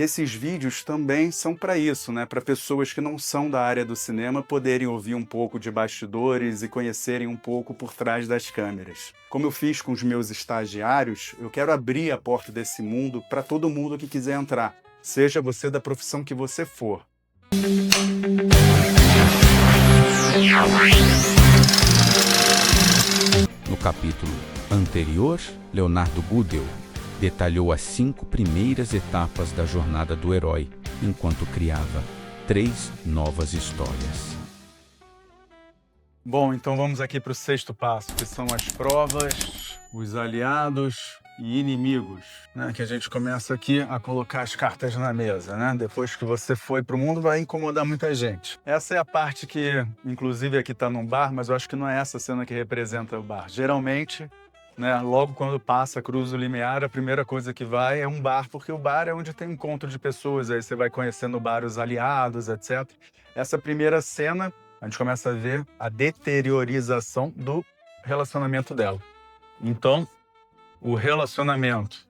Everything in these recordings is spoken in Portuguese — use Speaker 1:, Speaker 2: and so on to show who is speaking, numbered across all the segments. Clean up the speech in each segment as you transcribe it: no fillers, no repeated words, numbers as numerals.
Speaker 1: Esses vídeos também são para isso, né, para pessoas que não são da área do cinema poderem ouvir um pouco de bastidores e conhecerem um pouco por trás das câmeras. Como eu fiz com os meus estagiários, eu quero abrir a porta desse mundo para todo mundo que quiser entrar, seja você da profissão que você for.
Speaker 2: No capítulo anterior, Leonardo Budel detalhou as 5 primeiras etapas da jornada do herói, enquanto criava 3 novas histórias.
Speaker 1: Bom, então vamos aqui para o 6º passo, que são as provas, os aliados e inimigos, né? Que a gente começa aqui a colocar as cartas na mesa, né? Depois que você foi para o mundo, vai incomodar muita gente. Essa é a parte que, inclusive, aqui está num bar, mas eu acho que não é essa cena que representa o bar. Geralmente, né, logo quando passa, cruza o limiar, a primeira coisa que vai é um bar, porque o bar é onde tem encontro de pessoas, aí você vai conhecendo o bar, os aliados, etc. Essa primeira cena, a gente começa a ver a deteriorização do relacionamento dela. Então, o relacionamento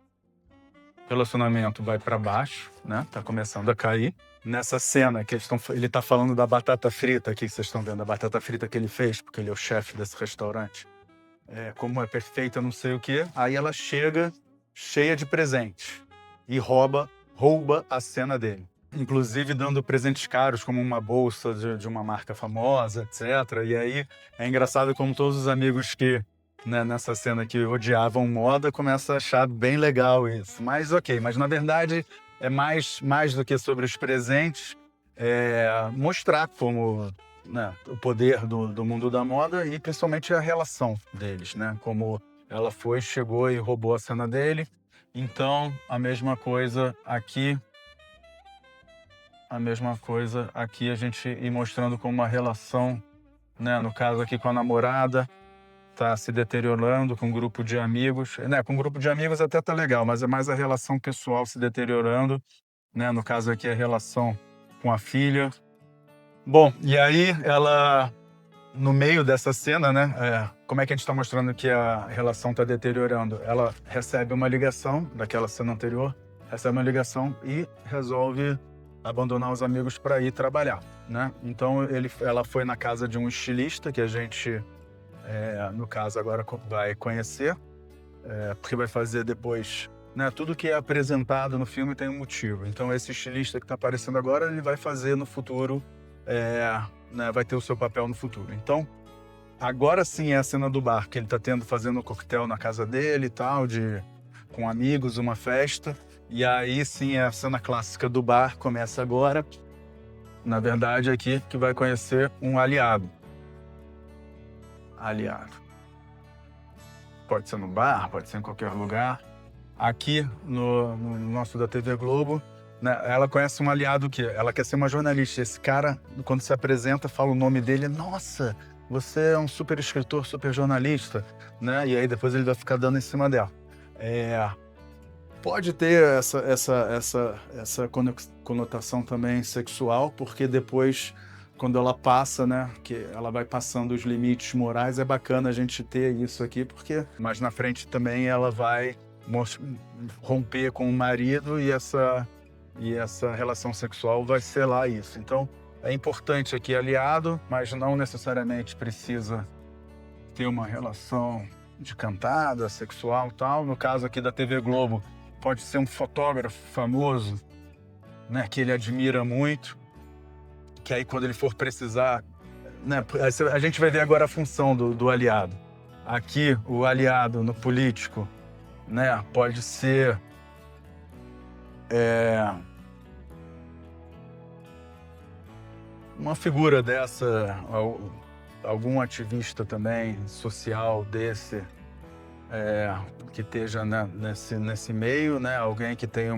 Speaker 1: vai para baixo, né? Tá começando a cair. Nessa cena que ele tá falando da batata frita aqui, que vocês estão vendo, a batata frita que ele fez, porque ele é o chefe desse restaurante. Como é perfeita, não sei o quê. Aí ela chega cheia de presentes e rouba a cena dele. Inclusive dando presentes caros, como uma bolsa de uma marca famosa, etc. E aí é engraçado como todos os amigos que, né, nessa cena que odiavam moda, começam a achar bem legal isso. Mas ok, mas na verdade é mais do que sobre os presentes, mostrar como, né, o poder do mundo da moda e principalmente a relação deles, né? Como ela chegou e roubou a cena dele. Então, a mesma coisa aqui, a gente ir mostrando como uma relação, né, no caso aqui com a namorada, tá se deteriorando com um grupo de amigos, né? Com um grupo de amigos até tá legal, mas é mais a relação pessoal se deteriorando, né? No caso aqui a relação com a filha. Bom, e aí ela, no meio dessa cena, né? Como é que a gente está mostrando que a relação está deteriorando? Ela recebe uma ligação daquela cena anterior, recebe uma ligação e resolve abandonar os amigos para ir trabalhar, né? Então ela foi na casa de um estilista que a gente, no caso agora vai conhecer, porque vai fazer depois, né? Tudo que é apresentado no filme tem um motivo. Então esse estilista que está aparecendo agora, ele vai fazer no futuro, né, vai ter o seu papel no futuro. Então, agora sim é a cena do bar, que ele tá fazendo um coquetel na casa dele e tal, com amigos, uma festa. E aí sim é a cena clássica do bar, começa agora. Na verdade, aqui que vai conhecer um aliado. Pode ser no bar, pode ser em qualquer lugar. Aqui no nosso da TV Globo, né, ela conhece um aliado que ela quer ser uma jornalista. Esse cara, quando se apresenta, fala o nome dele, nossa, você é um super escritor, super jornalista, né? E aí depois ele vai ficar dando em cima dela. Pode ter essa conotação também sexual, porque depois, quando ela passa, né, que ela vai passando os limites morais, é bacana a gente ter isso aqui, porque mais na frente também ela vai romper com o marido e essa relação sexual vai selar isso. Então, é importante aqui aliado, mas não necessariamente precisa ter uma relação de cantada, sexual e tal. No caso aqui da TV Globo, pode ser um fotógrafo famoso, né, que ele admira muito, que aí quando ele for precisar, né, a gente vai ver agora a função do aliado. Aqui, o aliado no político, né, pode ser uma figura dessa, algum ativista também social desse, que esteja, né, nesse meio, né, alguém que tem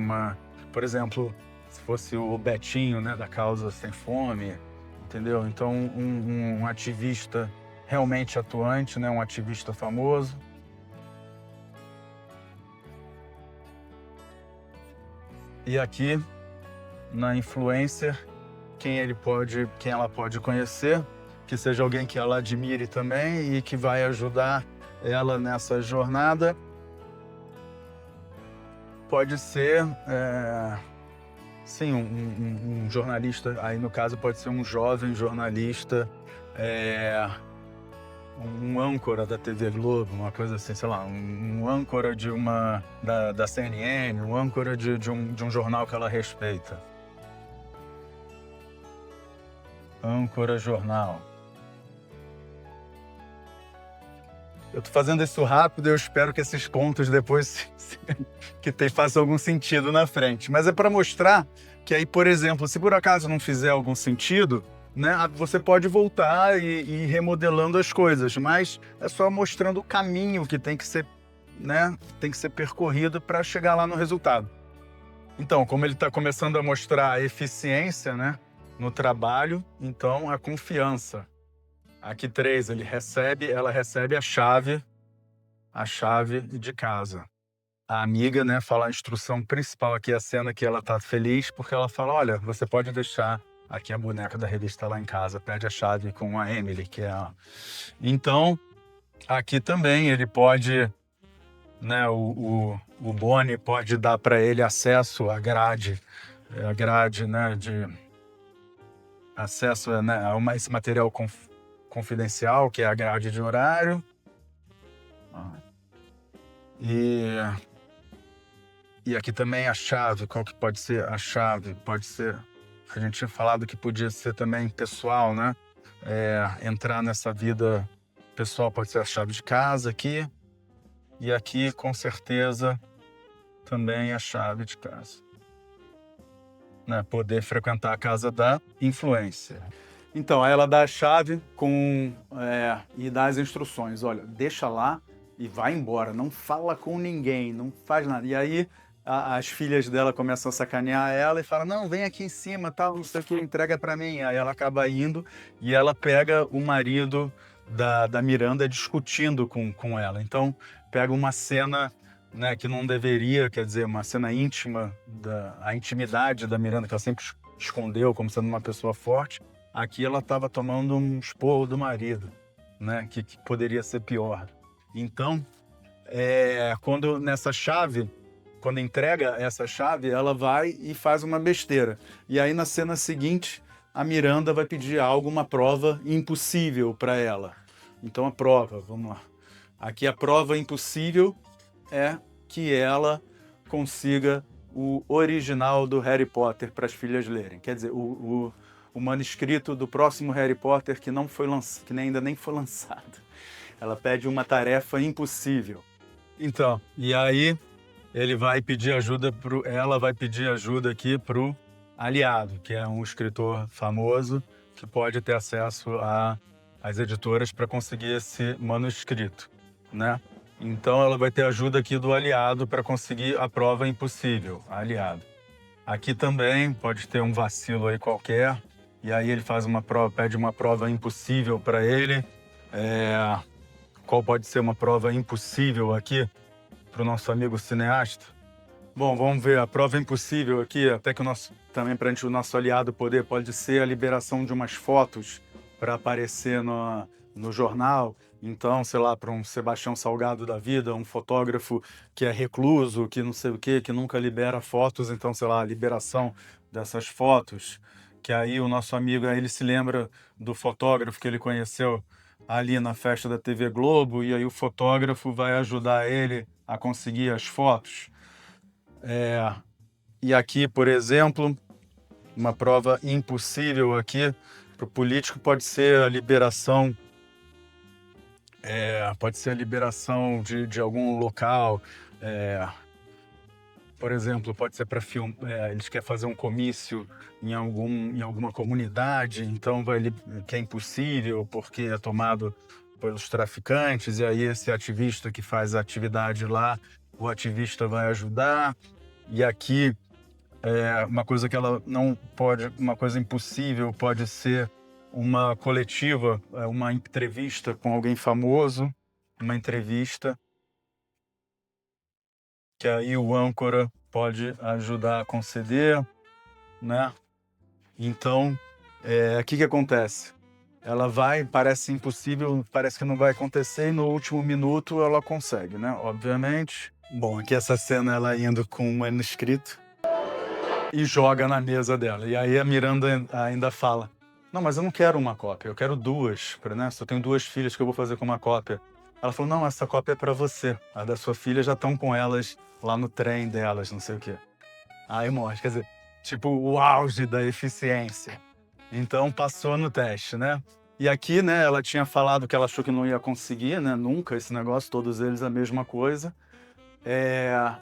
Speaker 1: por exemplo, se fosse o Betinho, né, da Causa Sem Fome, entendeu? Então um ativista realmente atuante, né, um ativista famoso. E aqui, na influencer, quem ela pode conhecer, que seja alguém que ela admire também e que vai ajudar ela nessa jornada. Pode ser Sim, um jornalista, aí no caso pode ser um jovem jornalista, um âncora da TV Globo, uma coisa assim, sei lá, um âncora da CNN, um âncora de um jornal que ela respeita. Âncora jornal. Eu tô fazendo isso rápido e eu espero que esses contos depois façam algum sentido na frente. Mas é para mostrar que aí, por exemplo, se por acaso não fizer algum sentido, né, você pode voltar e ir remodelando as coisas, mas é só mostrando o caminho que tem que ser, né, tem que ser percorrido para chegar lá no resultado. Então, como ele está começando a mostrar a eficiência, né, no trabalho, então a confiança. Aqui 3, ela recebe a chave de casa. A amiga, né, fala a instrução principal aqui, a cena que ela tá feliz, porque ela fala, olha, você pode deixar aqui a boneca da revista lá em casa, pede a chave com a Emily, que é a... Então, aqui também ele pode, né, o Bonnie pode dar para ele acesso à grade, né, de acesso, né, a esse material confidencial, que é a grade de horário. E aqui também a chave, qual que pode ser a chave? Pode ser, a gente tinha falado que podia ser também pessoal, né? Entrar nessa vida pessoal pode ser a chave de casa aqui. E aqui, com certeza, também a chave de casa. Né? Poder frequentar a casa da influência. Então, aí ela dá a chave e dá as instruções. Olha, deixa lá e vai embora. Não fala com ninguém, não faz nada. E aí as filhas dela começam a sacanear ela e falam, não, vem aqui em cima, tal, não sei o que, entrega pra mim. Aí ela acaba indo e ela pega o marido da Miranda discutindo com ela. Então, pega uma cena, né, que não deveria, quer dizer, uma cena íntima, a intimidade da Miranda, que ela sempre escondeu como sendo uma pessoa forte. Aqui ela estava tomando um esporro do marido, né, que poderia ser pior. Então, quando entrega essa chave, ela vai e faz uma besteira. E aí, na cena seguinte, a Miranda vai pedir uma prova impossível para ela. Então, a prova, vamos lá. Aqui a prova impossível é que ela consiga o original do Harry Potter para as filhas lerem. Quer dizer, o manuscrito do próximo Harry Potter que ainda nem foi lançado. Ela pede uma tarefa impossível. Então, e aí ela vai pedir ajuda aqui pro aliado, que é um escritor famoso que pode ter acesso às editoras para conseguir esse manuscrito, né? Então ela vai ter ajuda aqui do aliado para conseguir a prova impossível, aliado. Aqui também pode ter um vacilo aí qualquer, e aí ele pede uma prova impossível para ele. Qual pode ser uma prova impossível aqui para o nosso amigo cineasta? Bom, vamos ver, a prova impossível aqui, até que também para o nosso aliado pode ser a liberação de umas fotos para aparecer no jornal. Então, sei lá, para um Sebastião Salgado da vida, um fotógrafo que é recluso, que não sei o quê, que nunca libera fotos, então, sei lá, a liberação dessas fotos, que aí o nosso amigo, aí ele se lembra do fotógrafo que ele conheceu ali na festa da TV Globo, e aí o fotógrafo vai ajudar ele a conseguir as fotos. E aqui, por exemplo, uma prova impossível aqui para o político pode ser a liberação de algum local. Por exemplo, pode ser para filme, eles querem fazer um comício em alguma comunidade, então que é impossível porque é tomado pelos traficantes, e aí esse ativista que faz a atividade lá, o ativista vai ajudar. E aqui, uma coisa que ela não pode, uma coisa impossível pode ser uma coletiva, uma entrevista com alguém famoso, uma entrevista que aí o âncora pode ajudar a conceder, né? Então, o que acontece? Ela parece impossível, parece que não vai acontecer, e no último minuto ela consegue, né? Obviamente. Bom, aqui essa cena ela indo com um manuscrito. e joga na mesa dela. E aí a Miranda ainda fala, não, mas eu não quero uma cópia, eu quero duas, né? Só tenho 2 filhas que eu vou fazer com uma cópia. Ela falou, não, essa cópia é pra você. A da sua filha já estão com elas lá no trem delas, não sei o quê. Aí mostra, quer dizer, tipo, o auge da eficiência. Então passou no teste, né? E aqui, né, ela tinha falado que ela achou que não ia conseguir, né? Nunca esse negócio, todos eles a mesma coisa.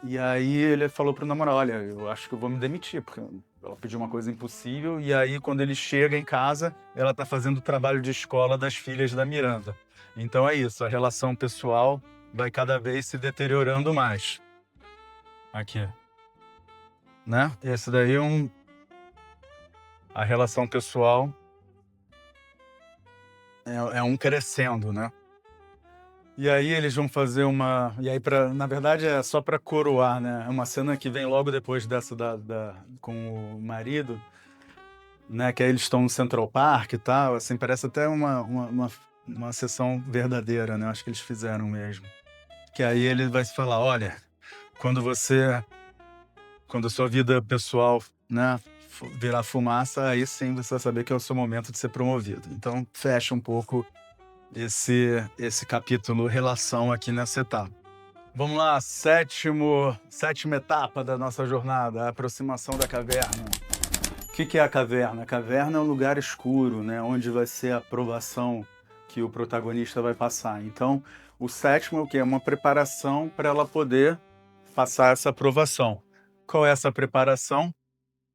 Speaker 1: E aí ele falou pro namorado, olha, eu acho que eu vou me demitir, porque ela pediu uma coisa impossível. E aí, quando ele chega em casa, ela tá fazendo o trabalho de escola das filhas da Miranda. Então é isso, a relação pessoal vai cada vez se deteriorando mais. Aqui. Né? Esse daí é a relação pessoal é um crescendo, né? E aí eles vão fazer uma... E aí, na verdade, é só para coroar, né? É uma cena que vem logo depois dessa com o marido, né? Que aí eles estão no Central Park e tal, assim, parece até uma sessão verdadeira, né? Acho que eles fizeram mesmo. Que aí ele vai se falar, olha, quando a sua vida pessoal, né, virar fumaça, aí sim você vai saber que é o seu momento de ser promovido. Então, fecha um pouco esse capítulo relação aqui nessa etapa. Vamos lá, sétima etapa da nossa jornada, a aproximação da caverna. O que é a caverna? A caverna é um lugar escuro, né, onde vai ser a provação que o protagonista vai passar. Então, o sétimo é o quê? É uma preparação para ela poder passar essa aprovação. Qual é essa preparação?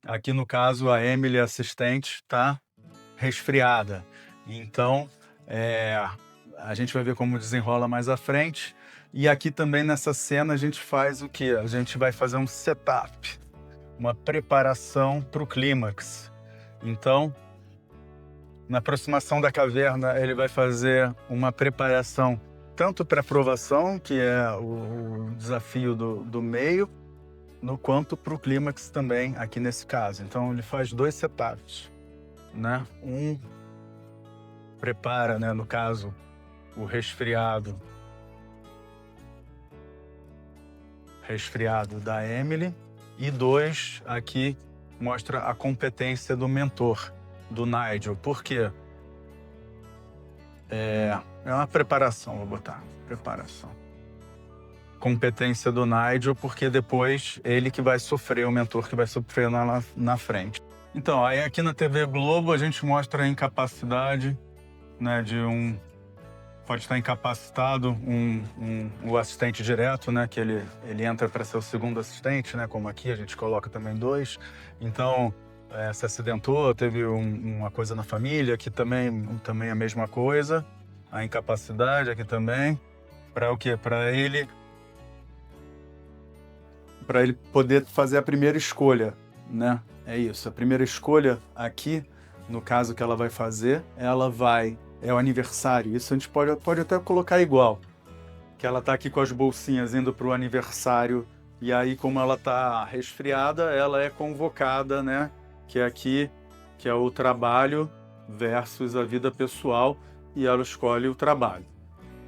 Speaker 1: Aqui, no caso, a Emily, assistente, está resfriada. Então, a gente vai ver como desenrola mais à frente. E aqui também, nessa cena, a gente faz o quê? A gente vai fazer um setup, uma preparação para o clímax. Então, na aproximação da caverna, ele vai fazer uma preparação tanto para a aprovação, que é o desafio do meio, no quanto para o clímax também, aqui nesse caso. Então, ele faz 2 setups, né? Um prepara, né, no caso, o resfriado da Emily. E 2, aqui, mostra a competência do mentor, do Nigel. Por quê? É uma preparação, vou botar. Preparação. Competência do Nigel, porque depois ele que vai sofrer, o mentor que vai sofrer na frente. Então, aí aqui na TV Globo a gente mostra a incapacidade, né, pode estar incapacitado o assistente direto, né, que ele entra para ser o segundo assistente, né, como aqui a gente coloca também 2. Então, se acidentou, teve uma coisa na família, que também é a mesma coisa. A incapacidade aqui também. Para o quê? Para ele poder fazer a primeira escolha, né? É isso. A primeira escolha aqui, no caso que ela vai fazer, é o aniversário. Isso a gente pode até colocar igual. Que ela tá aqui com as bolsinhas indo para o aniversário. E aí, como ela tá resfriada, ela é convocada, né? Que é aqui, que é o trabalho versus a vida pessoal. E ela escolhe o trabalho.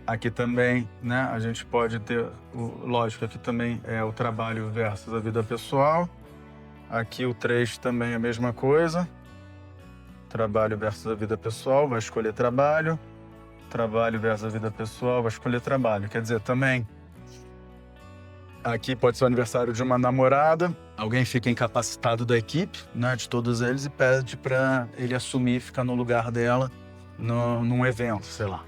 Speaker 1: Aqui também, né, a gente pode ter, lógico, aqui também é o trabalho versus a vida pessoal. Aqui o 3 também é a mesma coisa. Trabalho versus a vida pessoal, vai escolher trabalho. Trabalho versus a vida pessoal, vai escolher trabalho. Quer dizer, também, aqui pode ser o aniversário de uma namorada. Alguém fica incapacitado da equipe, né, de todos eles, e pede para ele assumir, ficar no lugar dela. Num evento, sei lá.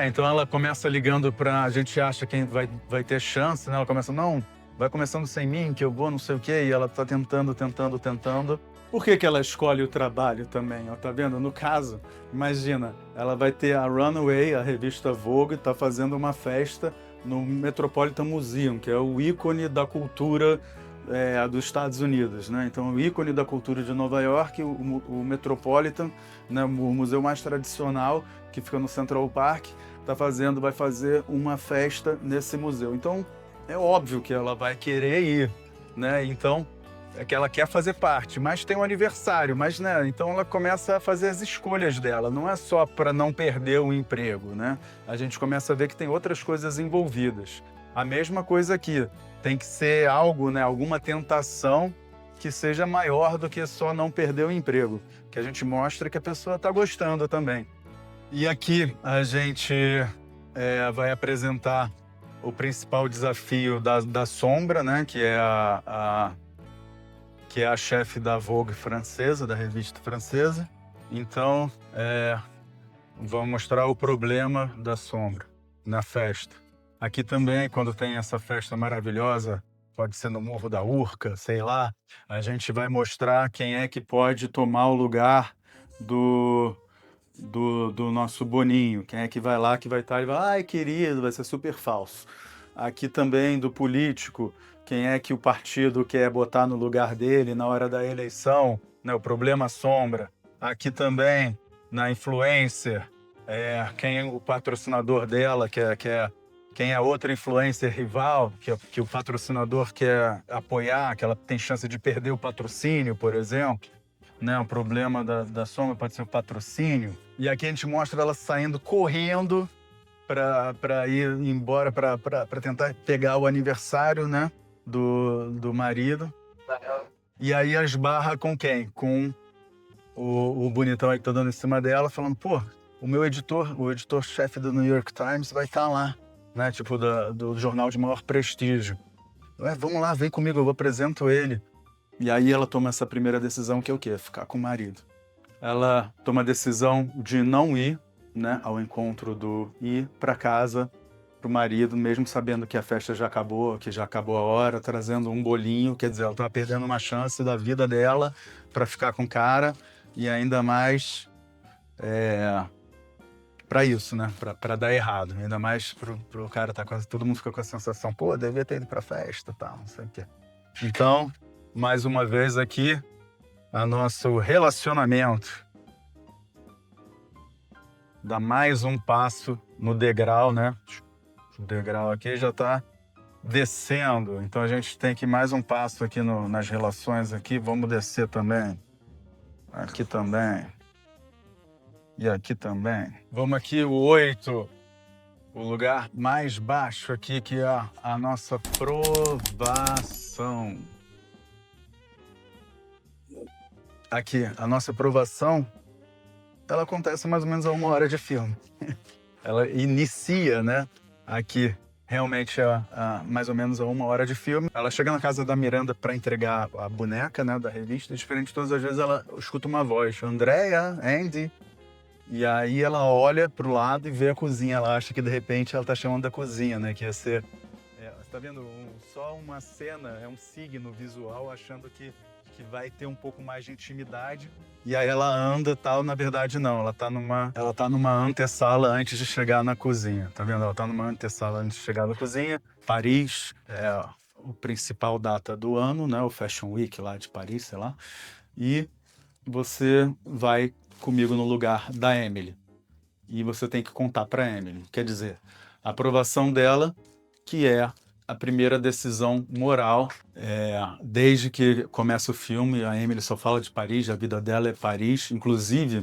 Speaker 1: Então ela começa ligando a gente acha quem vai ter chance, né? Ela começa, não, vai começando sem mim, que eu vou, não sei o quê, e ela tá tentando. Por que ela escolhe o trabalho também, ó, tá vendo? No caso, imagina, ela vai ter a Runaway, a revista Vogue, tá fazendo uma festa no Metropolitan Museum, que é o ícone da cultura dos Estados Unidos, né? Então, o ícone da cultura de Nova York, o Metropolitan, né, o museu mais tradicional, que fica no Central Park, vai fazer uma festa nesse museu. Então, é óbvio que ela vai querer ir, né? Então, é que ela quer fazer parte, mas tem um aniversário, mas, né? Então, ela começa a fazer as escolhas dela, não é só para não perder o emprego, né? A gente começa a ver que tem outras coisas envolvidas. A mesma coisa aqui. Tem que ser algo, né? Alguma tentação que seja maior do que só não perder o emprego, que a gente mostre que a pessoa está gostando também. E aqui a gente vai apresentar o principal desafio da Sombra, né, que é a chefe da Vogue francesa, da revista francesa. Então, vamos mostrar o problema da Sombra na festa. Aqui também, quando tem essa festa maravilhosa, pode ser no Morro da Urca, sei lá, a gente vai mostrar quem é que pode tomar o lugar do nosso Boninho, quem é que vai lá, que vai estar e vai, ai querido, vai ser super falso. Aqui também do político, quem é que o partido quer botar no lugar dele na hora da eleição, né, o problema Sombra. Aqui também, na influencer, quem é o patrocinador dela, quem é outra influencer rival, que o patrocinador quer apoiar, que ela tem chance de perder o patrocínio, por exemplo. Né, o problema da Sombra pode ser o patrocínio. E aqui a gente mostra ela saindo correndo para ir embora, para tentar pegar o aniversário, né, do marido. E aí esbarra com quem? Com o bonitão aí que tá dando em cima dela, falando, pô, o editor-chefe do New York Times vai estar lá, né, tipo do jornal de maior prestígio. Vamos lá, vem comigo, eu apresento ele. E aí ela toma essa primeira decisão, que é o quê? Ficar com o marido. Ela toma a decisão de não ir, né, ao encontro do ir para casa pro marido, mesmo sabendo que a festa já acabou, que já acabou a hora, trazendo um bolinho, quer dizer, ela estava perdendo uma chance da vida dela para ficar com o cara e ainda mais para isso, né, para dar errado, ainda mais pro cara tá quase todo mundo fica com a sensação, pô, devia ter ido para festa, tal, não sei o quê. Então, mais uma vez aqui, o nosso relacionamento dá mais um passo no degrau, né? O degrau aqui já está descendo, então a gente tem que ir mais um passo aqui nas relações aqui. Vamos descer também. Aqui também. E aqui também. Vamos aqui, o 8. O lugar mais baixo aqui, que é a nossa provação. Aqui, a nossa aprovação, ela acontece mais ou menos a 1 hora de filme. Ela inicia, né? Aqui, realmente, mais ou menos a 1 hora de filme. Ela chega na casa da Miranda para entregar a boneca, né, da revista. E diferente de todas as vezes, ela escuta uma voz. Andrea, Andy. E aí ela olha pro lado e vê a cozinha. Ela acha que, de repente, ela tá chamando da cozinha, né? Que ia ser... você tá vendo? Só uma cena, é um signo visual, achando que vai ter um pouco mais de intimidade. E aí ela anda, tal, na verdade não, ela tá numa antessala antes de chegar na cozinha, tá vendo? Ela tá numa antessala antes de chegar na cozinha. Paris é o principal data do ano, né? O Fashion Week lá de Paris, sei lá. E você vai comigo no lugar da Emily. E você tem que contar pra Emily. Quer dizer, a aprovação dela, que é a primeira decisão moral. Desde que começa o filme, a Emily só fala de Paris, a vida dela é Paris. Inclusive,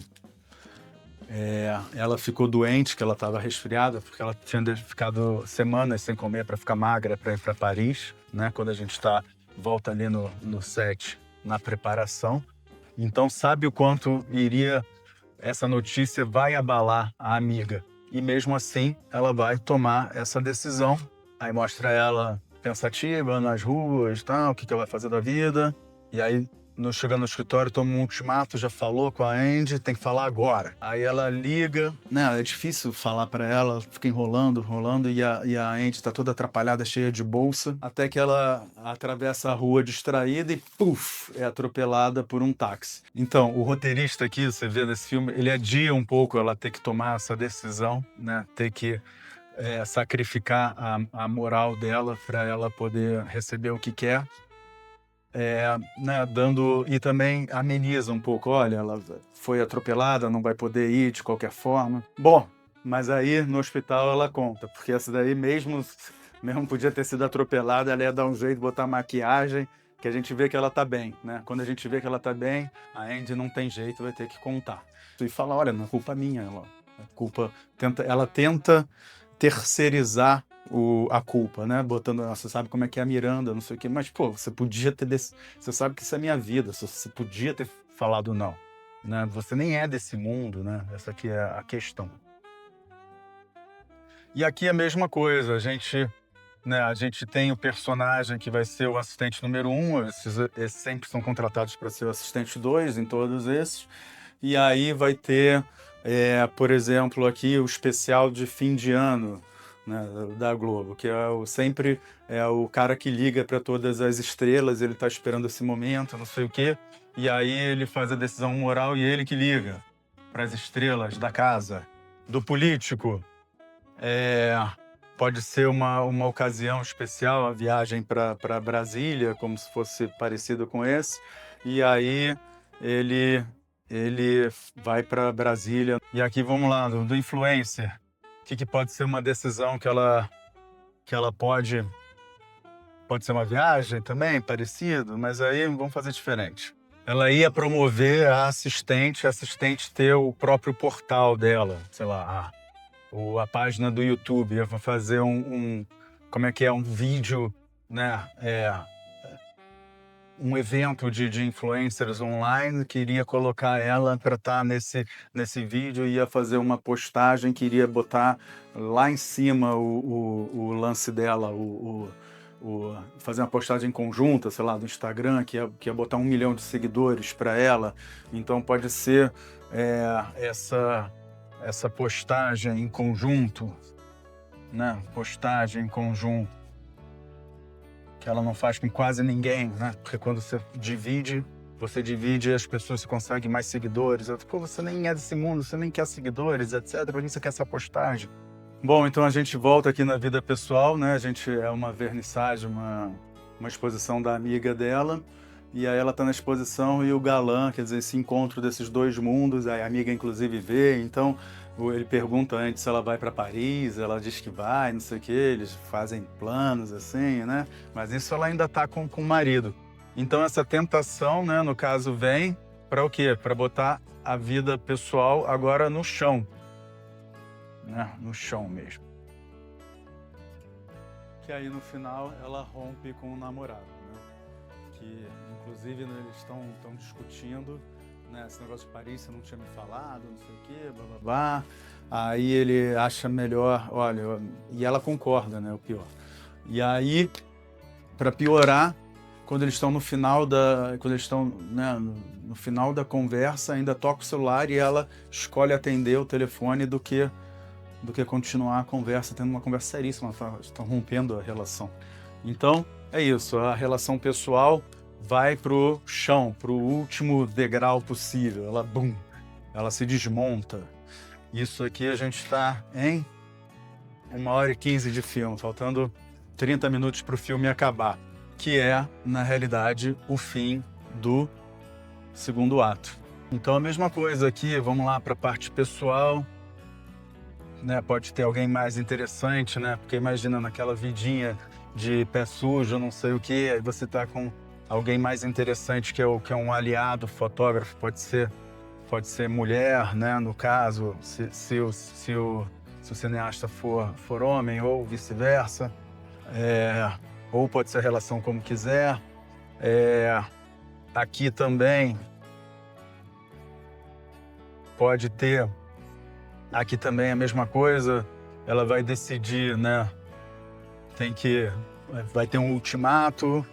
Speaker 1: ela ficou doente, que ela estava resfriada, porque ela tinha ficado semanas sem comer para ficar magra para ir para Paris, né? Quando a gente volta ali no set, na preparação. Então sabe o quanto essa notícia vai abalar a amiga. E mesmo assim, ela vai tomar essa decisão. Aí mostra ela pensativa nas ruas, tal, o que ela vai fazer da vida. E aí, chegando no escritório, toma um ultimato, já falou com a Andy, tem que falar agora. Aí ela liga, né? É difícil falar pra ela, fica enrolando, e a Andy tá toda atrapalhada, cheia de bolsa, até que ela atravessa a rua distraída e, puf, é atropelada por um táxi. Então, o roteirista aqui, você vê nesse filme, ele adia um pouco ela ter que tomar essa decisão, né? Ter que sacrificar a moral dela para ela poder receber o que quer, né, e também ameniza um pouco. Olha, ela foi atropelada, não vai poder ir de qualquer forma. Bom, mas aí no hospital ela conta, porque essa daí mesmo podia ter sido atropelada, ela ia dar um jeito de botar maquiagem, que a gente vê que ela tá bem, né? Quando a gente vê que ela tá bem, a Andy não tem jeito, vai ter que contar. E fala, olha, não é culpa minha, ela tenta terceirizar a culpa, né? Botando, você sabe como é que é a Miranda, não sei o quê, mas, pô, você podia ter... Você sabe que isso é minha vida, você podia ter falado não, né? Você nem é desse mundo, né? Essa aqui é a questão. E aqui é a mesma coisa, a gente tem o personagem que vai ser o assistente número 1, esses sempre são contratados para ser o assistente 2 em todos esses, e aí vai ter, por exemplo, aqui o especial de fim de ano, né, da Globo, que sempre é o cara que liga para todas as estrelas, ele está esperando esse momento, não sei o quê, e aí ele faz a decisão moral e ele que liga para as estrelas da casa, do político. Pode ser uma ocasião especial, a viagem para Brasília, como se fosse parecido com esse, e aí ele vai para Brasília. E aqui vamos lá, do influencer. O que pode ser uma decisão que ela pode ser uma viagem também, parecido, mas aí vamos fazer diferente. Ela ia promover a assistente ter o próprio portal dela, sei lá, a página do YouTube, ia fazer um vídeo, né, um evento de influencers online, queria colocar ela para estar nesse vídeo, ia fazer uma postagem, queria botar lá em cima o lance dela, fazer uma postagem conjunta, sei lá, do Instagram, que ia botar 1 milhão de seguidores para ela. Então pode ser essa postagem em conjunto, né? Postagem em conjunto, que ela não faz com quase ninguém, né? Porque quando você divide as pessoas, você consegue mais seguidores. Pô, você nem é desse mundo, você nem quer seguidores, etc. Por que você quer essa postagem? Bom, então a gente volta aqui na vida pessoal, né? A gente é uma vernissagem, uma exposição da amiga dela. E aí ela está na exposição e o galã, quer dizer, esse encontro desses dois mundos, a amiga inclusive vê, então ele pergunta antes se ela vai para Paris, ela diz que vai, não sei o que, eles fazem planos assim, né? Mas isso ela ainda está com o marido. Então essa tentação, né, no caso, vem para o quê? Para botar a vida pessoal agora no chão, né? No chão mesmo. Que aí no final ela rompe com o namorado, né? Que inclusive, né, eles estão discutindo, né, esse negócio de Paris, você não tinha me falado, não sei o quê, blá blá blá. Aí ele acha melhor, olha, e ela concorda, né, o pior. E aí, para piorar, quando eles estão no final no final da conversa, ainda toca o celular e ela escolhe atender o telefone do que continuar a conversa, tendo uma conversa seríssima, estão rompendo a relação. Então, é isso, a relação pessoal vai pro chão, pro último degrau possível, ela se desmonta. Isso aqui a gente está em 1h15 de filme, faltando 30 minutos para o filme acabar, que é, na realidade, o fim do segundo ato. Então a mesma coisa aqui, vamos lá para a parte pessoal, né? Pode ter alguém mais interessante, né? Porque imagina naquela vidinha de pé sujo, não sei o que, aí você tá com alguém mais interessante que é um aliado fotógrafo, pode ser mulher, né? No caso, se o cineasta for homem ou vice-versa, ou pode ser relação como quiser. Aqui também pode ter, aqui também a mesma coisa, ela vai decidir, né? Vai ter um ultimato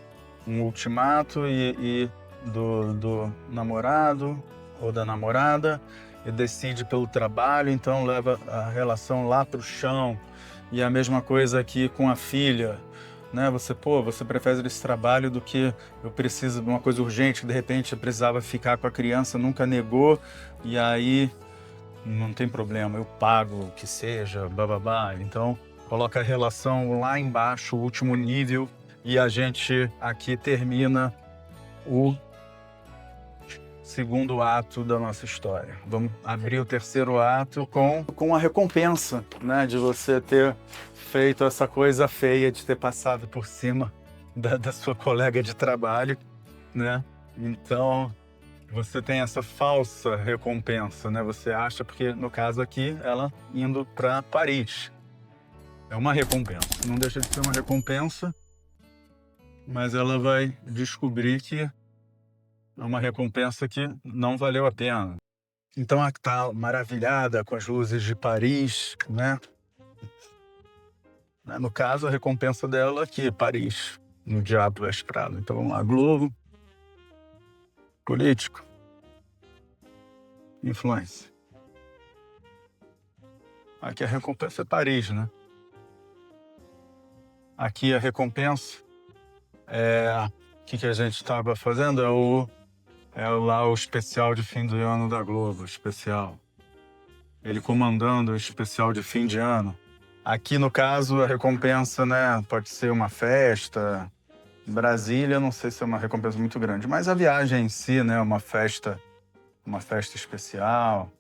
Speaker 1: e do namorado ou da namorada, e decide pelo trabalho, então leva a relação lá para o chão. E a mesma coisa aqui com a filha, né? Você prefere esse trabalho do que eu preciso de uma coisa urgente, que de repente eu precisava ficar com a criança, nunca negou, e aí não tem problema, eu pago o que seja, bababá. Então coloca a relação lá embaixo, o último nível, e a gente aqui termina o segundo ato da nossa história. Vamos abrir o terceiro ato com a recompensa, né, de você ter feito essa coisa feia, de ter passado por cima da sua colega de trabalho, né? Então você tem essa falsa recompensa, né? Você acha, porque no caso aqui, ela indo para Paris. É uma recompensa. Não deixa de ser uma recompensa, mas ela vai descobrir que é uma recompensa que não valeu a pena. Então ela está maravilhada com as luzes de Paris, né? No caso, a recompensa dela aqui, Paris, no Diabo Veste Prada. Então vamos lá, Globo, político, influência. Aqui a recompensa é Paris, né? Aqui a recompensa o que a gente estava fazendo é lá o especial de fim do ano da Globo, especial. Ele comandando o especial de fim de ano. Aqui, no caso, a recompensa, né, pode ser uma festa. Brasília, não sei se é uma recompensa muito grande, mas a viagem em si, né, uma festa especial,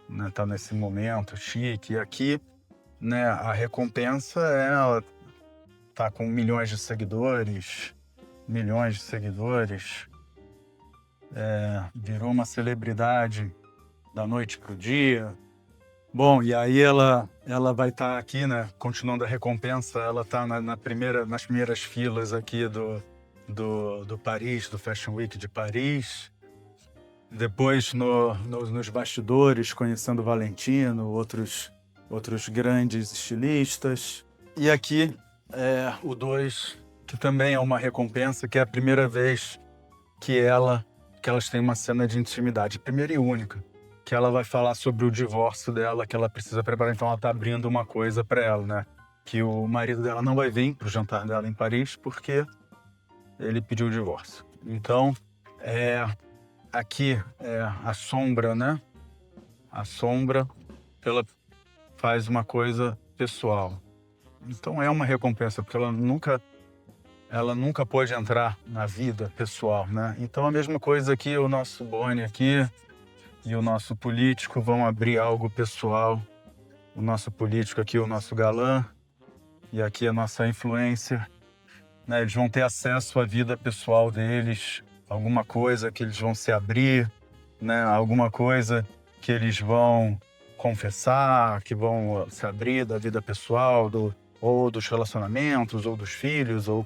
Speaker 1: né, tá nesse momento chique. E aqui, né, a recompensa ela tá com milhões de seguidores, virou uma celebridade da noite pro dia. Bom, e aí ela vai estar aqui, né? Continuando a recompensa, ela está nas primeiras filas aqui do Paris, do Fashion Week de Paris. Depois nos bastidores, conhecendo o Valentino, outros grandes estilistas. E aqui o 2, que também é uma recompensa, que é a primeira vez que elas têm uma cena de intimidade, primeira e única. Que ela vai falar sobre o divórcio dela, que ela precisa preparar. Então ela tá abrindo uma coisa para ela, né? Que o marido dela não vai vir pro jantar dela em Paris porque ele pediu o divórcio. Então, aqui a sombra, né? A sombra, ela faz uma coisa pessoal. Então é uma recompensa, porque ela nunca pôde entrar na vida pessoal, né? Então a mesma coisa aqui, o nosso Boni aqui, e o nosso político vão abrir algo pessoal. O nosso político aqui, o nosso galã, e aqui a nossa influência. Né? Eles vão ter acesso à vida pessoal deles, alguma coisa que eles vão se abrir, né? Alguma coisa que eles vão confessar, que vão se abrir da vida pessoal, ou dos relacionamentos, ou dos filhos, ou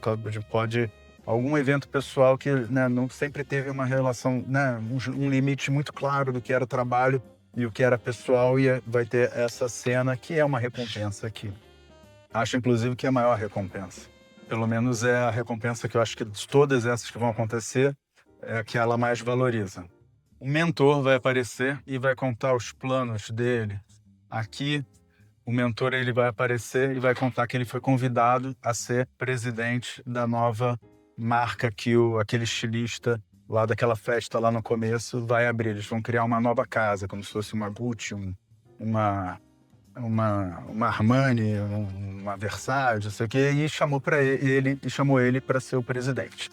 Speaker 1: pode algum evento pessoal que, né, não sempre teve uma relação, né, um limite muito claro do que era trabalho e o que era pessoal, e vai ter essa cena que é uma recompensa aqui. Acho, inclusive, que é a maior recompensa. Pelo menos é a recompensa que eu acho que de todas essas que vão acontecer, é a que ela mais valoriza. O mentor vai aparecer e vai contar os planos dele. Aqui, o mentor ele vai aparecer e vai contar que ele foi convidado a ser presidente da nova marca que aquele estilista lá daquela festa lá no começo vai abrir. Eles vão criar uma nova casa, como se fosse uma Gucci, uma Armani, uma Versace, não sei o quê, e chamou ele para ser o presidente.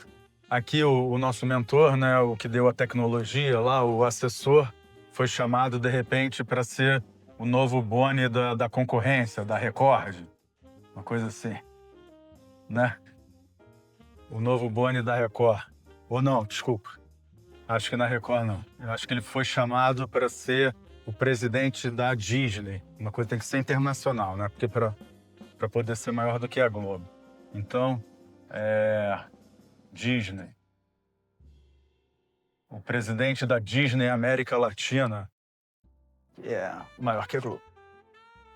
Speaker 1: Aqui o nosso mentor, né, o que deu a tecnologia lá, o assessor, foi chamado de repente para ser o novo Boni da concorrência, da Record, uma coisa assim, né? O novo Boni da Record. Ou não, desculpa. Acho que na Record não. Eu acho que ele foi chamado para ser o presidente da Disney. Uma coisa tem que ser internacional, né? Porque para poder ser maior do que a Globo. Então, Disney. O presidente da Disney América Latina é maior que a Globo,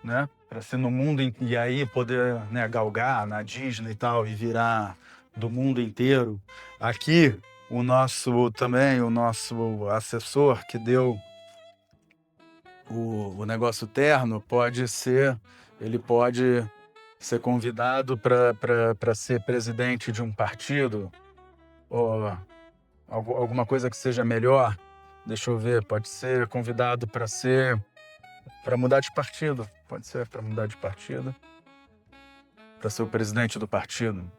Speaker 1: né? Para ser no mundo e aí poder, né, galgar na Disney e tal e virar do mundo inteiro. Aqui o nosso assessor que deu o negócio terno ele pode ser convidado para ser presidente de um partido ou alguma coisa que seja melhor. Deixa eu ver, pode ser convidado para mudar de partido. Pode ser para mudar de partido. Para ser o presidente do partido.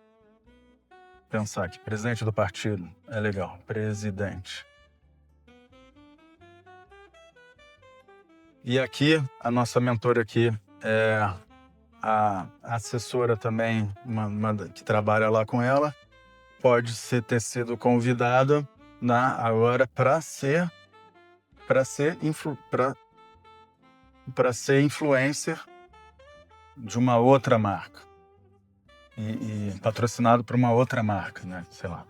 Speaker 1: Pensar aqui, presidente do partido. É legal, presidente. E aqui, a nossa mentora aqui é a assessora também, uma que trabalha lá com ela, pode ter sido convidada agora para ser influencer de uma outra marca. E patrocinado por uma outra marca, né? Sei lá.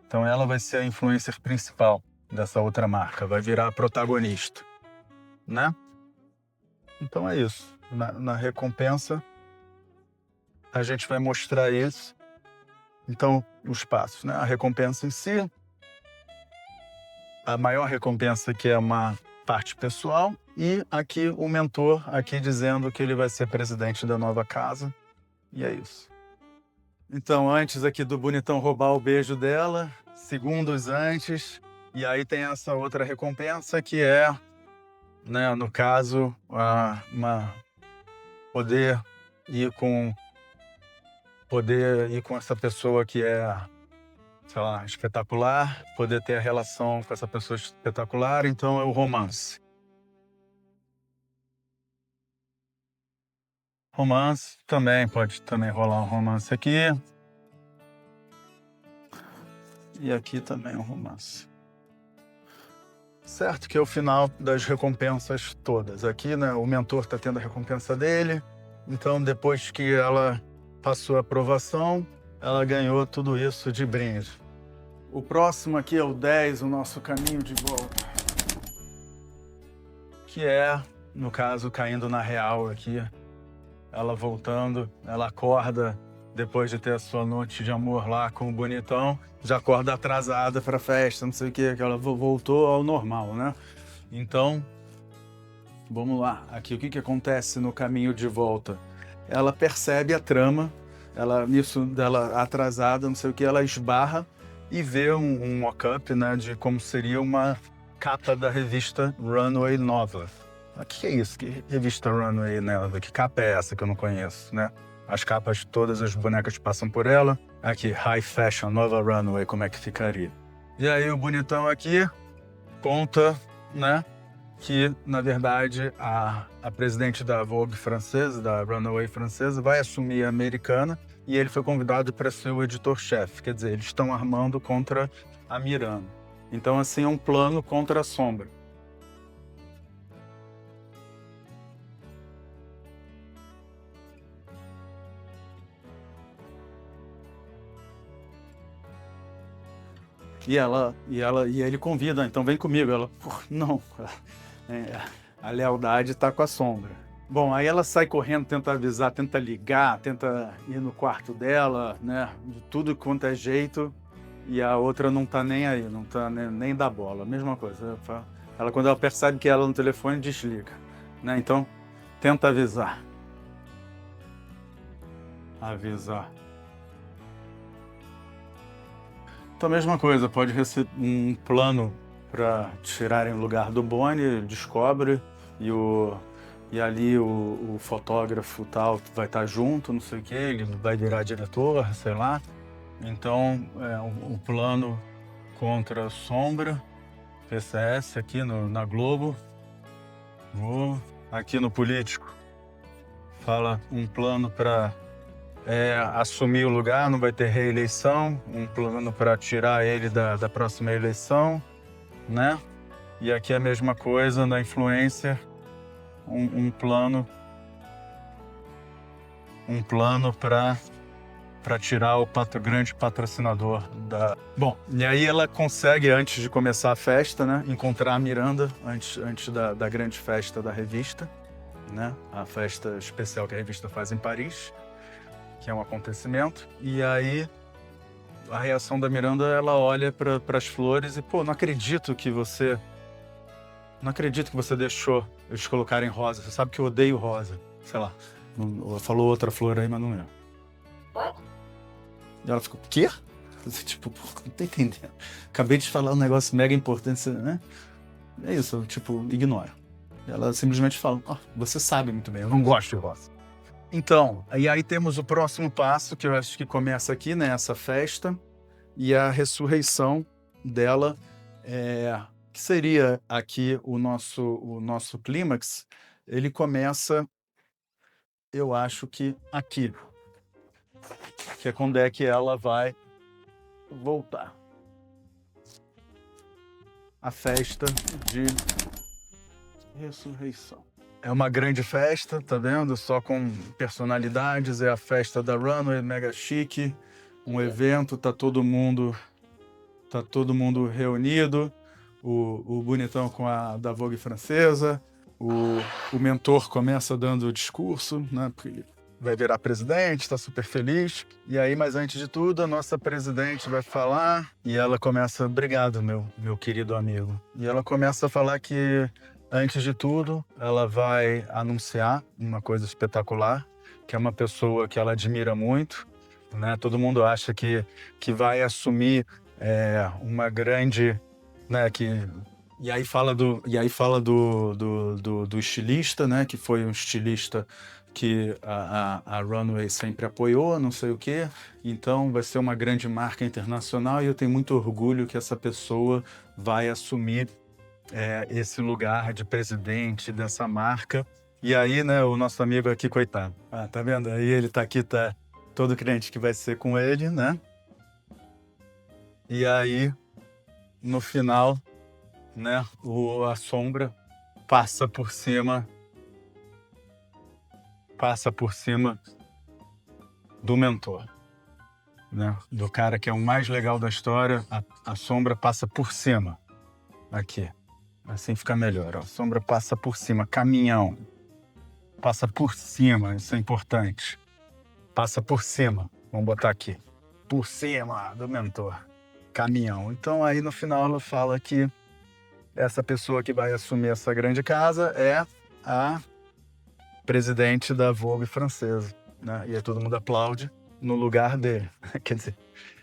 Speaker 1: Então ela vai ser a influencer principal dessa outra marca, vai virar a protagonista, né? Então é isso. Na recompensa, a gente vai mostrar isso. Então, os passos, né? A recompensa em si, a maior recompensa que é uma parte pessoal, e aqui o mentor aqui dizendo que ele vai ser presidente da nova casa, e é isso. Então, antes aqui do bonitão roubar o beijo dela, segundos antes, e aí tem essa outra recompensa que é, né, no caso, poder ir com essa pessoa que é, sei lá, espetacular, poder ter a relação com essa pessoa espetacular, então é o romance. Romance também, pode também rolar um romance aqui. E aqui também um romance. Certo que é o final das recompensas todas. Aqui, né, o mentor está tendo a recompensa dele, então depois que ela passou a aprovação, ela ganhou tudo isso de brinde. O próximo aqui é o 10, o nosso caminho de volta. Que é, no caso, caindo na real aqui. Ela voltando, ela acorda depois de ter a sua noite de amor lá com o bonitão, já acorda atrasada para a festa, não sei o que ela voltou ao normal, né? Então, vamos lá. Aqui, o que acontece no caminho de volta? Ela percebe a trama, nisso dela atrasada, não sei o que, ela esbarra e vê um mock-up, né, de como seria uma capa da revista Runway Nova. O que é isso? Que revista Runway Nova? Que capa é essa que eu não conheço, né? As capas, todas as bonecas passam por ela. Aqui, High Fashion, Nova Runway, como é que ficaria? E aí o bonitão aqui conta, né, que, na verdade, a presidente da Vogue francesa, da Runway francesa, vai assumir a americana e ele foi convidado para ser o editor-chefe. Quer dizer, eles estão armando contra a Miranda. Então, assim, é um plano contra a sombra. E ele convida, então vem comigo. Ela, não, a lealdade está com a sombra. Bom, aí ela sai correndo, tenta avisar, tenta ligar, tenta ir no quarto dela, né, de tudo quanto é jeito, e a outra não tá nem aí, não tá nem dá bola, mesma coisa. Quando ela percebe que ela no telefone, desliga, né, então tenta avisar. Então, a mesma coisa, pode receber um plano para tirarem o lugar do Bonnie, descobre, e ali o fotógrafo tal vai estar junto, não sei o que, ele vai virar diretor, sei lá. Então, um plano contra a sombra, PCS aqui na Globo. Aqui no Político, fala um plano para assumir o lugar, não vai ter reeleição, um plano para tirar ele da próxima eleição, né? E aqui a mesma coisa na influência, um plano para tirar o grande patrocinador da... Bom, e aí ela consegue, antes de começar a festa, né, encontrar a Miranda antes da grande festa da revista, né? A festa especial que a revista faz em Paris, que é um acontecimento, e aí a reação da Miranda, ela olha para as flores e, pô, não acredito que você deixou eles colocarem rosa, você sabe que eu odeio rosa, sei lá, falou outra flor aí, mas não lembro. E ela ficou, o quê? Tipo, pô, não tô entendendo. Acabei de falar um negócio mega importante, né? É isso, tipo, ignora. Ela simplesmente fala, você sabe muito bem, eu não gosto de rosa. Então, e aí temos o próximo passo, que eu acho que começa aqui, né, essa festa, e a ressurreição dela, que seria aqui o nosso clímax, ele começa, eu acho que aqui, que é quando é que ela vai voltar. A festa de ressurreição. É uma grande festa, tá vendo? Só com personalidades, é a festa da Runway, mega chique, um evento, tá todo mundo reunido, o bonitão com a da Vogue francesa, o mentor começa dando o discurso, né? Porque ele vai virar presidente, tá super feliz. E aí, mas antes de tudo, a nossa presidente vai falar e ela começa, obrigado, meu querido amigo. E ela começa a falar que, antes de tudo, ela vai anunciar uma coisa espetacular, que é uma pessoa que ela admira muito, né? Todo mundo acha que vai assumir uma grande, né? E aí fala do estilista, né? Que foi um estilista que a Runway sempre apoiou, não sei o quê. Então vai ser uma grande marca internacional e eu tenho muito orgulho que essa pessoa vai assumir esse lugar de presidente dessa marca. E aí, né, o nosso amigo aqui, coitado. Ah, tá vendo? Aí ele tá aqui, tá todo crente que vai ser com ele, né? E aí, no final, né, a sombra passa por cima do mentor, né? Do cara que é o mais legal da história, a sombra passa por cima. Aqui. Assim fica melhor, ó. A sombra passa por cima, caminhão. Passa por cima, isso é importante. Passa por cima, vamos botar aqui. Por cima do mentor. Caminhão. Então aí no final ela fala que essa pessoa que vai assumir essa grande casa é a presidente da Vogue francesa, né? E aí todo mundo aplaude no lugar dele. Quer dizer,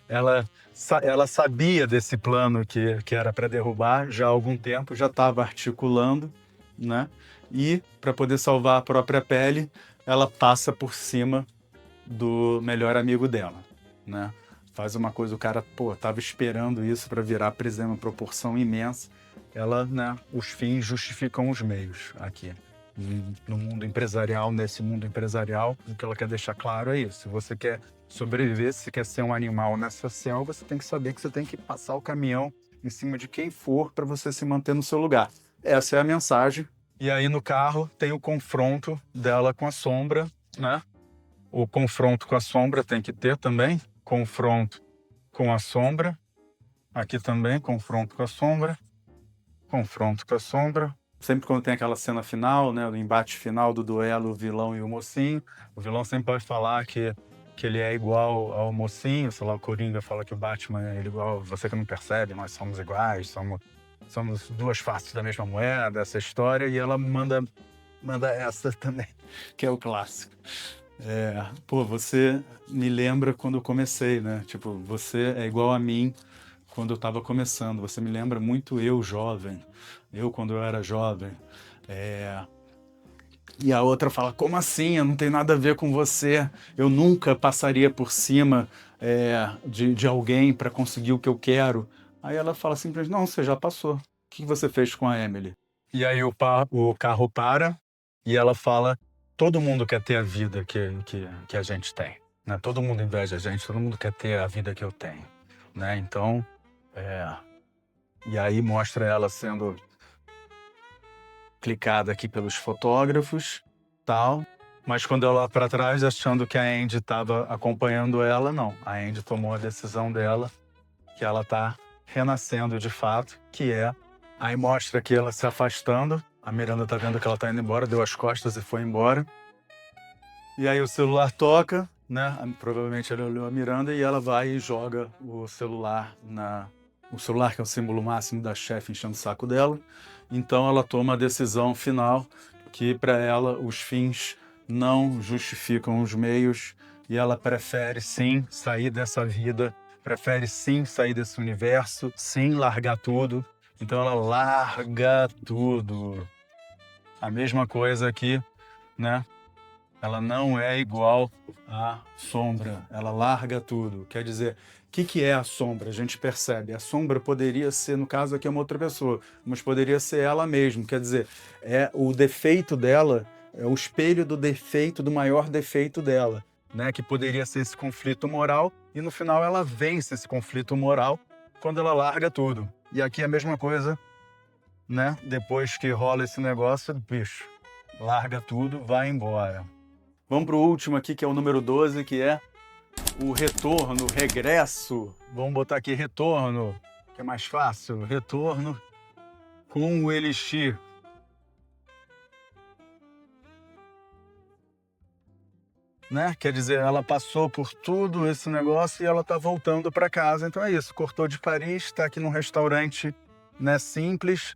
Speaker 1: ela sabia desse plano que era para derrubar já há algum tempo, já estava articulando, né? E para poder salvar a própria pele, ela passa por cima do melhor amigo dela, né? Faz uma coisa, o cara, tava esperando isso para virar presidente, uma proporção imensa. Ela, né? Os fins justificam os meios aqui. No mundo empresarial, nesse mundo empresarial, o que ela quer deixar claro é isso. Se você quer sobreviver, se quer ser um animal nessa selva, você tem que saber que você tem que passar o caminhão em cima de quem for para você se manter no seu lugar. Essa é a mensagem. E aí no carro tem o confronto dela com a sombra, né? O confronto com a sombra tem que ter também. Confronto com a sombra. Aqui também, confronto com a sombra. Confronto com a sombra. Sempre quando tem aquela cena final, né, do embate final do duelo, o vilão e o mocinho, o vilão sempre vai falar que ele é igual ao mocinho, sei lá, o Coringa fala que o Batman é igual, você que não percebe, nós somos iguais, somos duas faces da mesma moeda, essa história, e ela manda essa também, que é o clássico. Você me lembra quando eu comecei, né? Tipo, você é igual a mim quando eu estava começando. Você me lembra muito eu, jovem. Eu, quando eu era jovem. E a outra fala, como assim? Eu não tenho nada a ver com você. Eu nunca passaria por cima de alguém para conseguir o que eu quero. Aí ela fala simplesmente, não, você já passou. O que você fez com a Emily? E aí o carro para e ela fala, todo mundo quer ter a vida que a gente tem, né? Todo mundo inveja a gente, todo mundo quer ter a vida que eu tenho, né? Então, e aí mostra ela sendo clicada aqui pelos fotógrafos, tal. Mas quando ela olha para trás, achando que a Andy estava acompanhando ela, não. A Andy tomou a decisão dela, que ela está renascendo de fato, que é... Aí mostra aqui ela se afastando, a Miranda tá vendo que ela tá indo embora, deu as costas e foi embora. E aí o celular toca, né? Provavelmente ela olhou a Miranda e ela vai e joga o celular o celular, que é o símbolo máximo da chefe, enchendo o saco dela. Então ela toma a decisão final que para ela os fins não justificam os meios e ela prefere sim sair dessa vida, prefere sim sair desse universo, sim largar tudo. Então ela larga tudo. A mesma coisa aqui, né? Ela não é igual à sombra, ela larga tudo. Quer dizer, o que é a sombra? A gente percebe. A sombra poderia ser, no caso aqui, uma outra pessoa, mas poderia ser ela mesma. Quer dizer, o defeito dela, é o espelho do defeito, do maior defeito dela, né? Que poderia ser esse conflito moral, e no final ela vence esse conflito moral quando ela larga tudo. E aqui é a mesma coisa, né? Depois que rola esse negócio, bicho, larga tudo, vai embora. Vamos pro último aqui, que é o número 12, que é o retorno, o regresso. Vamos botar aqui retorno, que é mais fácil. Retorno com o Elixir. Né? Quer dizer, ela passou por tudo esse negócio e ela tá voltando para casa. Então é isso, cortou de Paris, está aqui num restaurante, né, simples.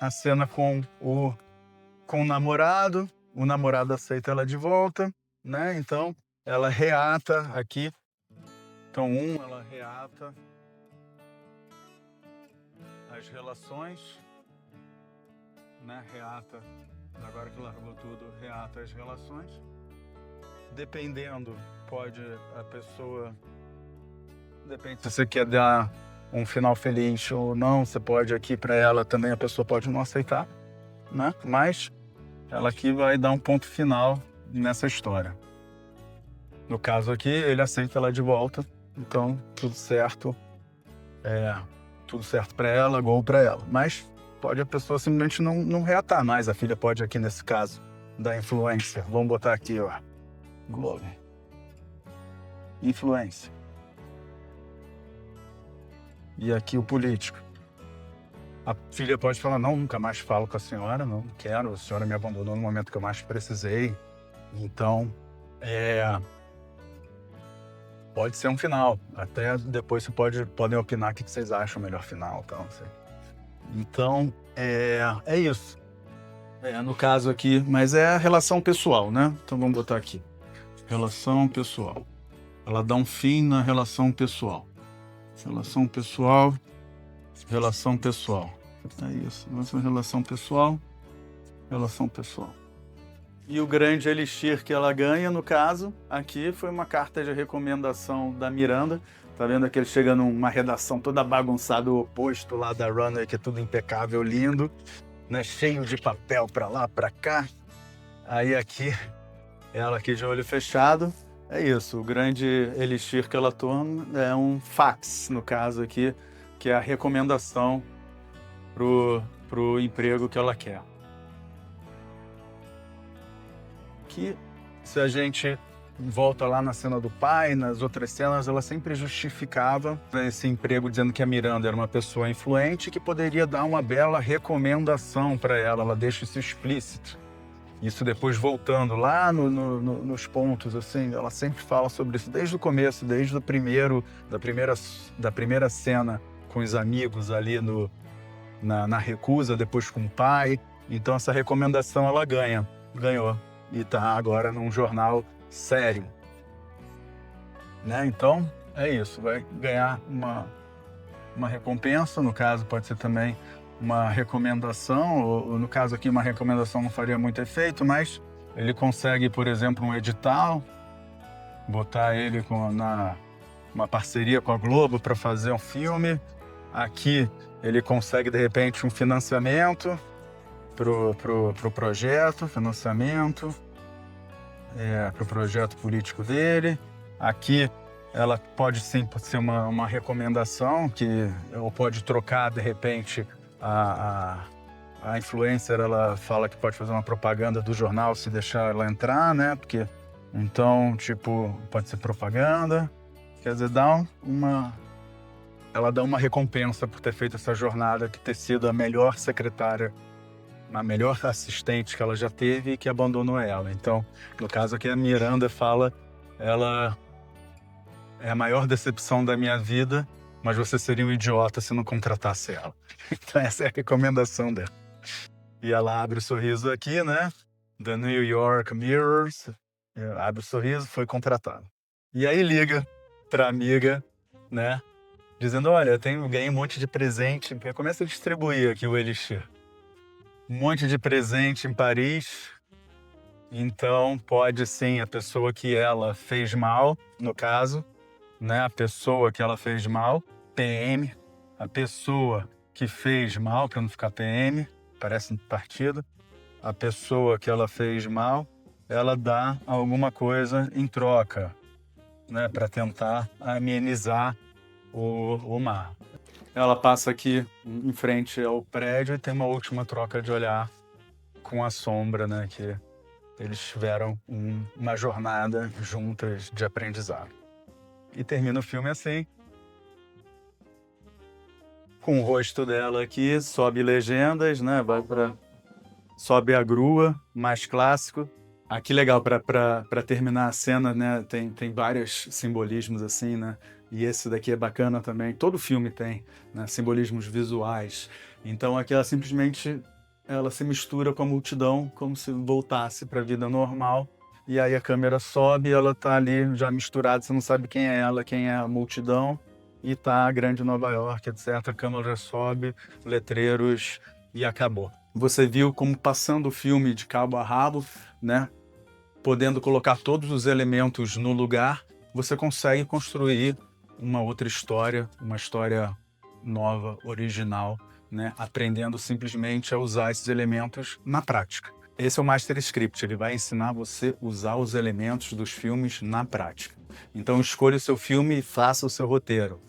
Speaker 1: A cena com o namorado, o namorado aceita ela de volta, né? Então ela reata aqui. Então ela reata as relações, né? Reata, agora que largou tudo, reata as relações. Dependendo, pode a pessoa... Depende se você quer dar um final feliz ou não, você pode aqui para ela também, a pessoa pode não aceitar, né? Mas ela aqui vai dar um ponto final nessa história. No caso aqui, ele aceita ela de volta, então tudo certo. Tudo certo para ela, gol para ela. Mas pode a pessoa simplesmente não reatar mais. A filha pode aqui, nesse caso, da influencer. Vamos botar aqui, ó. Globo. Influência. E aqui o político. A filha pode falar, não, nunca mais falo com a senhora, não quero, a senhora me abandonou no momento que eu mais precisei. Então, pode ser um final. Até depois você podem opinar o que vocês acham o melhor final. Então, é isso. No caso aqui, mas é a relação pessoal, né? Então vamos botar aqui. Relação pessoal. Ela dá um fim na relação pessoal. Relação pessoal. Relação pessoal. É isso. Relação pessoal. Relação pessoal. E o grande elixir que ela ganha, no caso, aqui foi uma carta de recomendação da Miranda. Tá vendo que ele chega numa redação toda bagunçada, o oposto lá da Runner, que é tudo impecável, lindo, né? Cheio de papel pra lá, pra cá. Aí aqui, ela aqui de olho fechado. É isso, o grande elixir que ela toma é um fax, no caso aqui, que é a recomendação pro emprego que ela quer. Que, se a gente volta lá na cena do pai, nas outras cenas, ela sempre justificava esse emprego dizendo que a Miranda era uma pessoa influente que poderia dar uma bela recomendação para ela. Ela deixa isso explícito. Isso depois voltando lá nos pontos, assim, ela sempre fala sobre isso desde o começo, desde da primeira cena com os amigos ali na recusa, depois com o pai. Então essa recomendação ela ganhou. E tá agora num jornal sério, né? Então é isso, vai ganhar uma recompensa, no caso pode ser também uma recomendação, ou no caso aqui uma recomendação não faria muito efeito, mas ele consegue, por exemplo, um edital, botar ele uma parceria com a Globo para fazer um filme. Aqui ele consegue de repente um financiamento pro projeto, pro projeto político dele. Aqui ela pode sim ser uma recomendação, ou pode trocar de repente a influencer, ela fala que pode fazer uma propaganda do jornal se deixar ela entrar, né? Porque então, tipo, pode ser propaganda. Quer dizer, ela dá uma recompensa por ter feito essa jornada, que ter sido a melhor secretária, a melhor assistente que ela já teve e que abandonou ela. Então, no caso aqui, a Miranda fala, ela é a maior decepção da minha vida, mas você seria um idiota se não contratasse ela. Então essa é a recomendação dela. E ela abre o sorriso aqui, né? The New York Mirrors. Abre o sorriso, foi contratada. E aí liga pra amiga, né? Dizendo, olha, ganhei um monte de presente. Começa a distribuir aqui o Elixir. Um monte de presente em Paris. Então pode sim, a pessoa que ela fez mal, no caso, né? A pessoa que ela fez mal, PM, a pessoa que fez mal, para não ficar PM, parece partido, a pessoa que ela fez mal, ela dá alguma coisa em troca, né? Para tentar amenizar o mar. Ela passa aqui em frente ao prédio e tem uma última troca de olhar com a Sombra, né? Que eles tiveram uma jornada juntas de aprendizado. E termina o filme assim, com o rosto dela aqui, sobe legendas, né? Sobe a grua, mais clássico. Aqui legal, para terminar a cena, né? Tem vários simbolismos assim, né? E esse daqui é bacana também. Todo filme tem, né? Simbolismos visuais. Então aqui ela simplesmente se mistura com a multidão, como se voltasse para a vida normal. E aí a câmera sobe, ela tá ali já misturada, você não sabe quem é ela, quem é a multidão. E tá a grande Nova York, etc. A câmera sobe, letreiros e acabou. Você viu como passando o filme de cabo a rabo, né? Podendo colocar todos os elementos no lugar, você consegue construir uma outra história, uma história nova, original, né? Aprendendo simplesmente a usar esses elementos na prática. Esse é o Master Script, ele vai ensinar você a usar os elementos dos filmes na prática. Então escolha o seu filme e faça o seu roteiro.